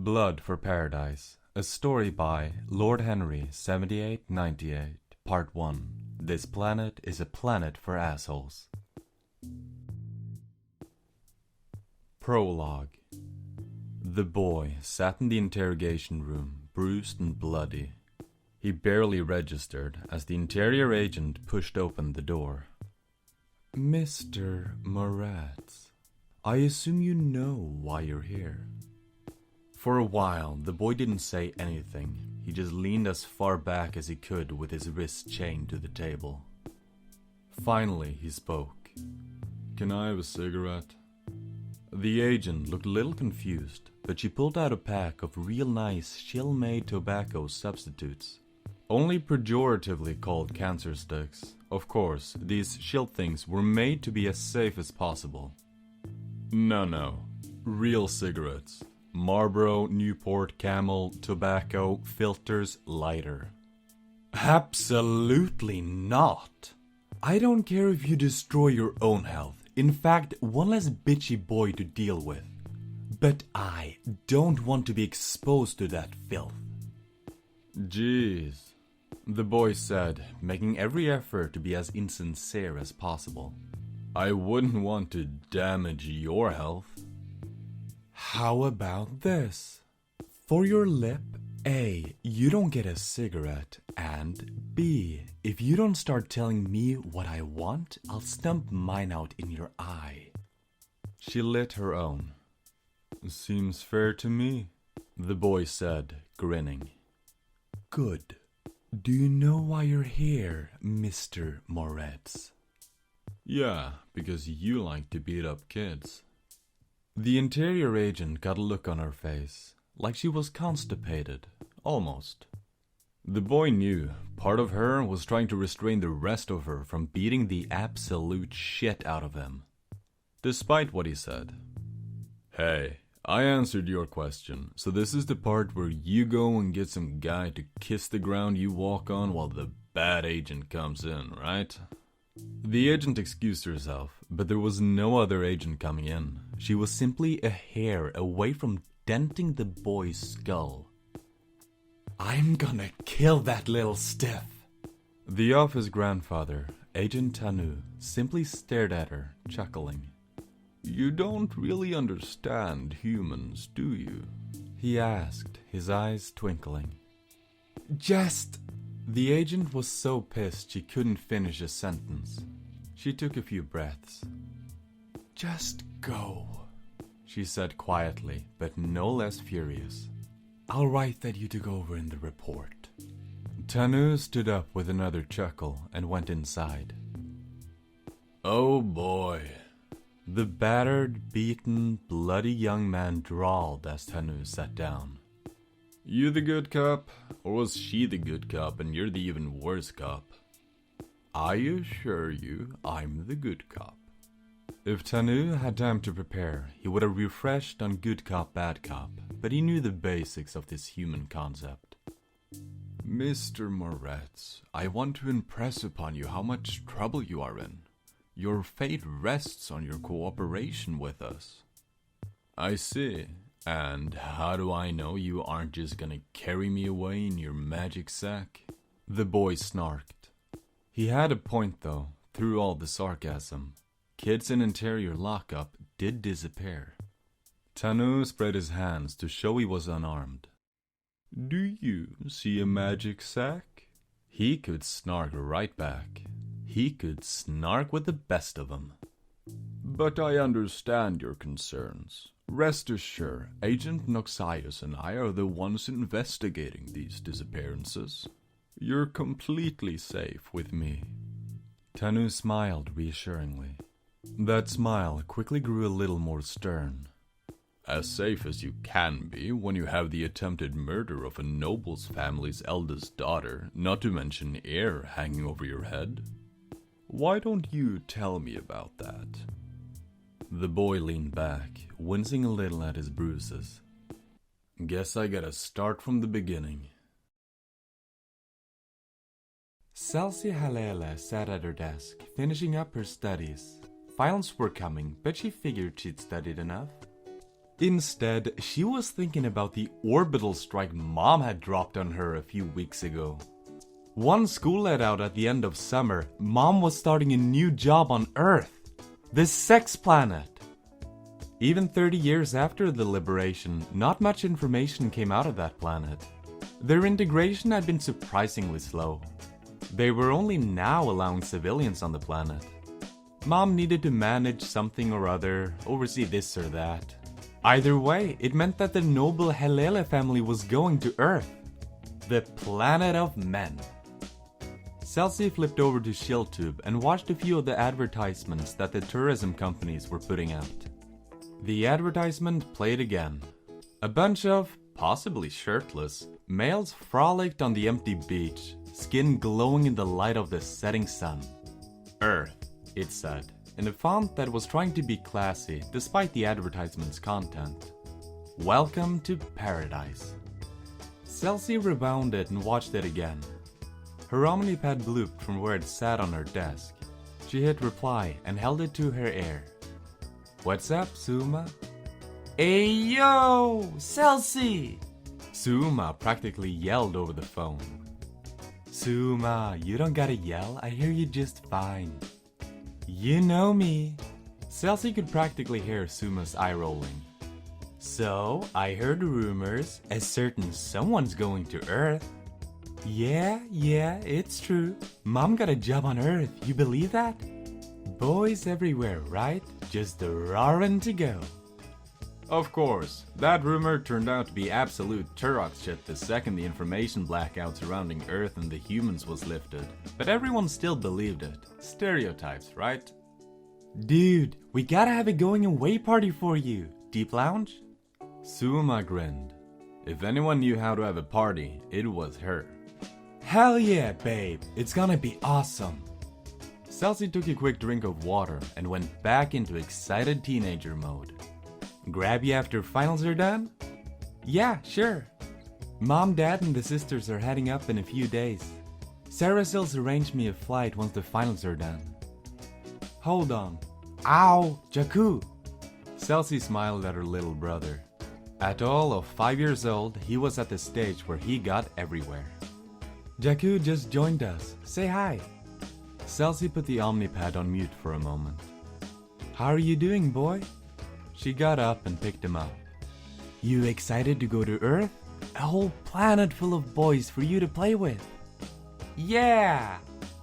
Blood for Paradise, a story by Lord Henry 7898, Part 1. This planet is a planet for assholes. Prologue. The boy sat in the interrogation room, bruised and bloody. He barely registered as the interior agent pushed open the door. Mr. Moretz, I assume you know why you're here. For a while, the boy didn't say anything. He just leaned as far back as he could with his wrist chained to the table. Finally, he spoke. Can I have a cigarette? The agent looked a little confused, but she pulled out a pack of real nice, chill-made tobacco substitutes. Only pejoratively called cancer sticks. Of course, these shill things were made to be as safe as possible. No. Real cigarettes. Marlboro, Newport, Camel, tobacco, filters, lighter. Absolutely not. I don't care if you destroy your own health. In fact, one less bitchy boy to deal with. But I don't want to be exposed to that filth. Jeez, the boy said, making every effort to be as insincere as possible. I wouldn't want to damage your health. How about this? For your lip, A, you don't get a cigarette, and B, if you don't start telling me what I want, I'll stump mine out in your eye. She lit her own. Seems fair to me, the boy said, grinning. Good. Do you know why you're here, Mr. Moretz? Yeah, because you like to beat up kids. The interior agent got a look on her face, like she was constipated, almost. The boy knew part of her was trying to restrain the rest of her from beating the absolute shit out of him. Despite what he said. Hey, I answered your question, so this is the part where you go and get some guy to kiss the ground you walk on while the bad agent comes in, right? The agent excused herself, but there was no other agent coming in. She was simply a hair away from denting the boy's skull. I'm gonna kill that little stiff. The office grandfather, Agent Tanu, simply stared at her, chuckling. You don't really understand humans, do you? He asked, his eyes twinkling. The agent was so pissed she couldn't finish a sentence. She took a few breaths. Just go, she said quietly, but no less furious. I'll write that you took over in the report. Tanu stood up with another chuckle and went inside. Oh boy. The battered, beaten, bloody young man drawled as Tanu sat down. You the good cop? Or was she the good cop and you're the even worse cop? I assure you, I'm the good cop. If Tanu had time to prepare, he would have refreshed on good cop, bad cop, but he knew the basics of this human concept. Mr. Moretz, I want to impress upon you how much trouble you are in. Your fate rests on your cooperation with us. I see. And how do I know you aren't just gonna carry me away in your magic sack? The boy snarked. He had a point though, through all the sarcasm. Kids in interior lockup did disappear. Tanu spread his hands to show he was unarmed. Do you see a magic sack? He could snark right back. He could snark with the best of them. But I understand your concerns. Rest assured, Agent Noxius and I are the ones investigating these disappearances. You're completely safe with me. Tanu smiled reassuringly. That smile quickly grew a little more stern. As safe as you can be when you have the attempted murder of a noble's family's eldest daughter, not to mention heir, hanging over your head. Why don't you tell me about that? The boy leaned back, wincing a little at his bruises. Guess I gotta start from the beginning. Celsi Halele sat at her desk, finishing up her studies. Files were coming, but she figured she'd studied enough. Instead, she was thinking about the orbital strike Mom had dropped on her a few weeks ago. One school let out at the end of summer, Mom was starting a new job on Earth, the sex planet. Even 30 years after the liberation, not much information came out of that planet. Their integration had been surprisingly slow. They were only now allowing civilians on the planet. Mom needed to manage something or other, oversee this or that. Either way, it meant that the noble Helele family was going to Earth, the planet of men. Celsi flipped over to ShieldTube and watched a few of the advertisements that the tourism companies were putting out. The advertisement played again. A bunch of, possibly shirtless, males frolicked on the empty beach, skin glowing in the light of the setting sun. Earth, it said, in a font that was trying to be classy despite the advertisement's content. Welcome to paradise. Celsi rewound it and watched it again. Her Omnipad blooped from where it sat on her desk. She hit reply and held it to her ear. What's up, Suma? Hey yo, Celsi! Suma practically yelled over the phone. Suma, you don't gotta yell, I hear you just fine. You know me. Celsi could practically hear Suma's eye rolling. So, I heard rumors, a certain someone's going to Earth. Yeah, it's true. Mom got a job on Earth, you believe that? Boys everywhere, right? Just roaring to go. Of course, that rumor turned out to be absolute Turok shit the second the information blackout surrounding Earth and the humans was lifted. But everyone still believed it. Stereotypes, right? Dude, we gotta have a going away party for you. Deep lounge? Suma grinned. If anyone knew how to have a party, it was her. Hell yeah, babe. It's gonna be awesome. Celsi took a quick drink of water and went back into excited teenager mode. Grab you after finals are done? Yeah, sure. Mom, Dad, and the sisters are heading up in a few days. Sarah Sills arranged me a flight once the finals are done. Hold on. Ow, Jakku! Celsi smiled at her little brother. At all of 5 years old, he was at the stage where he got everywhere. Jakku just joined us. Say hi. Celsi put the Omnipad on mute for a moment. How are you doing, boy? She got up and picked him up. You excited to go to Earth? A whole planet full of boys for you to play with. Yeah!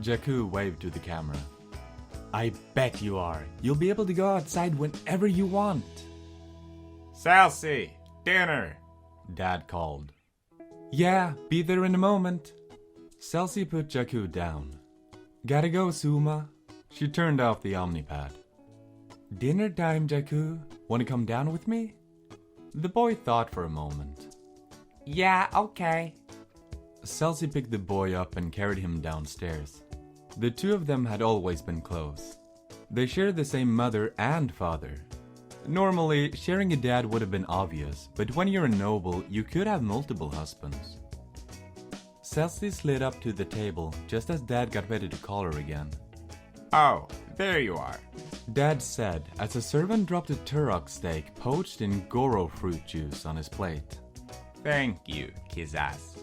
Jakku waved to the camera. I bet you are. You'll be able to go outside whenever you want. Celsi, dinner! Dad called. Yeah, be there in a moment. Celsi put Jakku down. Gotta go, Suma. She turned off the Omnipad. Dinner time, Jakku. Wanna come down with me? The boy thought for a moment. Yeah, okay. Celsi picked the boy up and carried him downstairs. The two of them had always been close. They shared the same mother and father. Normally, sharing a dad would have been obvious, but when you're a noble, you could have multiple husbands. Celsi slid up to the table just as Dad got ready to call her again. Oh, there you are, Dad said as a servant dropped a turok steak poached in Goro fruit juice on his plate. Thank you, Kizas.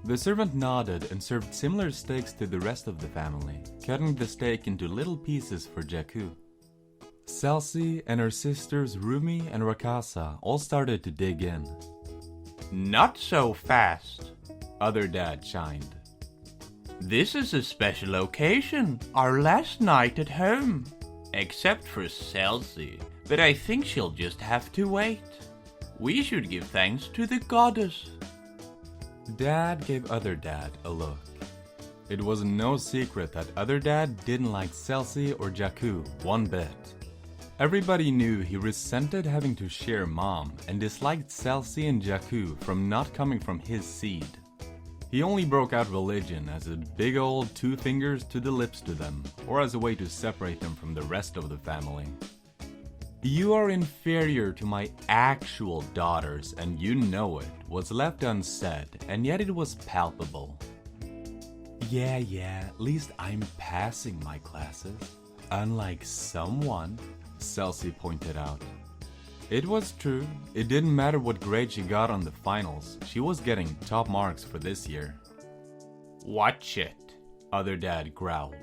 The servant nodded and served similar steaks to the rest of the family, cutting the steak into little pieces for Jakku. Celsi and her sisters Rumi and Rakasa all started to dig in. Not so fast, other dad chimed. This is a special occasion, our last night at home. Except for Celsi, but I think she'll just have to wait. We should give thanks to the goddess. Dad gave other dad a look. It was no secret that other dad didn't like Celsi or Jakku one bit. Everybody knew he resented having to share Mom and disliked Celsi and Jakku from not coming from his seed. He only broke out religion as a big old 2 fingers to the lips to them, or as a way to separate them from the rest of the family. You are inferior to my actual daughters, and you know it, was left unsaid, and yet it was palpable. Yeah, at least I'm passing my classes. Unlike someone, Celsi pointed out. It was true. It didn't matter what grade she got on the finals. She was getting top marks for this year. Watch it, other dad growled.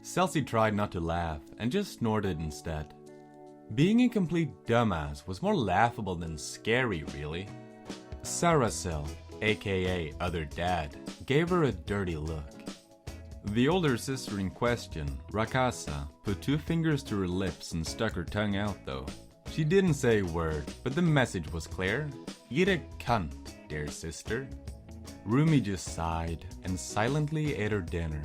Celsi tried not to laugh and just snorted instead. Being a complete dumbass was more laughable than scary, really. Saracel, aka other dad, gave her a dirty look. The older sister in question, Rakasa, put 2 fingers to her lips and stuck her tongue out though. She didn't say a word, but the message was clear. Eat a cunt, dear sister. Rumi just sighed and silently ate her dinner.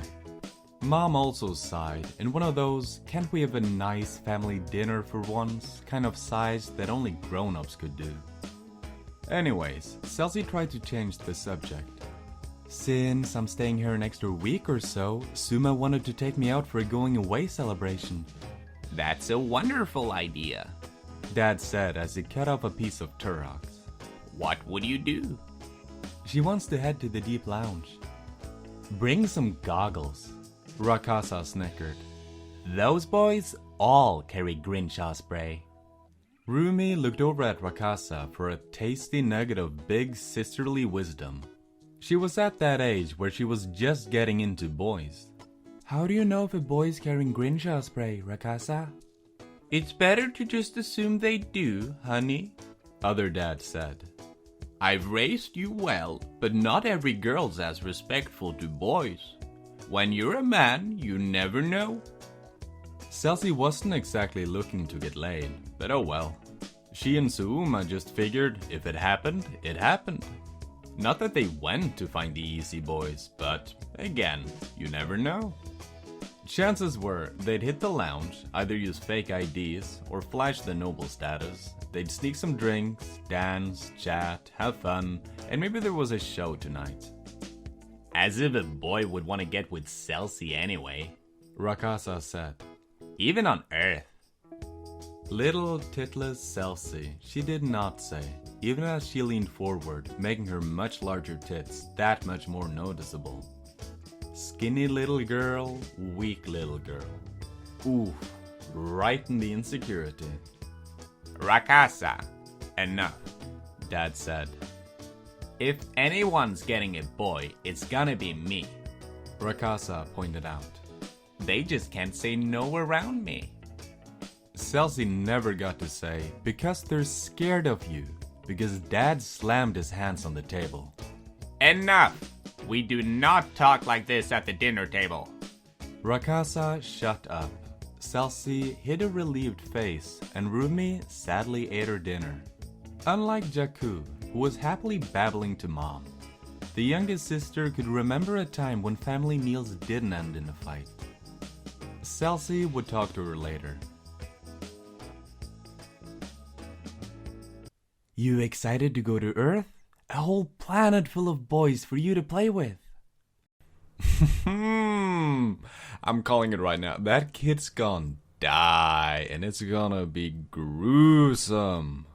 Mom also sighed in one of those can't we have a nice family dinner for once kind of sighs that only grown-ups could do. Anyways, Celsi tried to change the subject. Since I'm staying here an extra week or so, Suma wanted to take me out for a going away celebration. That's a wonderful idea, Dad said as he cut off a piece of turok. What would you do? She wants to head to the deep lounge. Bring some goggles, Rakasa snickered. Those boys all carry Grimshaw spray. Rumi looked over at Rakasa for a tasty nugget of big sisterly wisdom. She was at that age where she was just getting into boys. How do you know if a boy's carrying Grimshaw spray, Rakasa? It's better to just assume they do, honey, other dad said. I've raised you well, but not every girl's as respectful to boys. When you're a man, you never know. Celsi wasn't exactly looking to get laid, but oh well. She and Suuma just figured if it happened, it happened. Not that they went to find the easy boys, but again, you never know. Chances were they'd hit the lounge, either use fake IDs or flash the noble status. They'd sneak some drinks, dance, chat, have fun, and maybe there was a show tonight. As if a boy would want to get with Celsi anyway, Rakasa said. Even on Earth. Little titless Celsi, she did not say, even as she leaned forward, making her much larger tits that much more noticeable. Skinny little girl, weak little girl. Oof, right in the insecurity. Rakasa, enough, Dad said. If anyone's getting a boy, it's gonna be me, Rakasa pointed out. They just can't say no around me. Celsi never got to say, because they're scared of you, because Dad slammed his hands on the table. Enough! We do not talk like this at the dinner table. Rakasa shut up. Celsi hid a relieved face, and Rumi sadly ate her dinner. Unlike Jakku, who was happily babbling to Mom, the youngest sister could remember a time when family meals didn't end in a fight. Celsi would talk to her later. You excited to go to Earth? A whole planet full of boys for you to play with. I'm calling it right now. That kid's gonna die, and it's gonna be gruesome.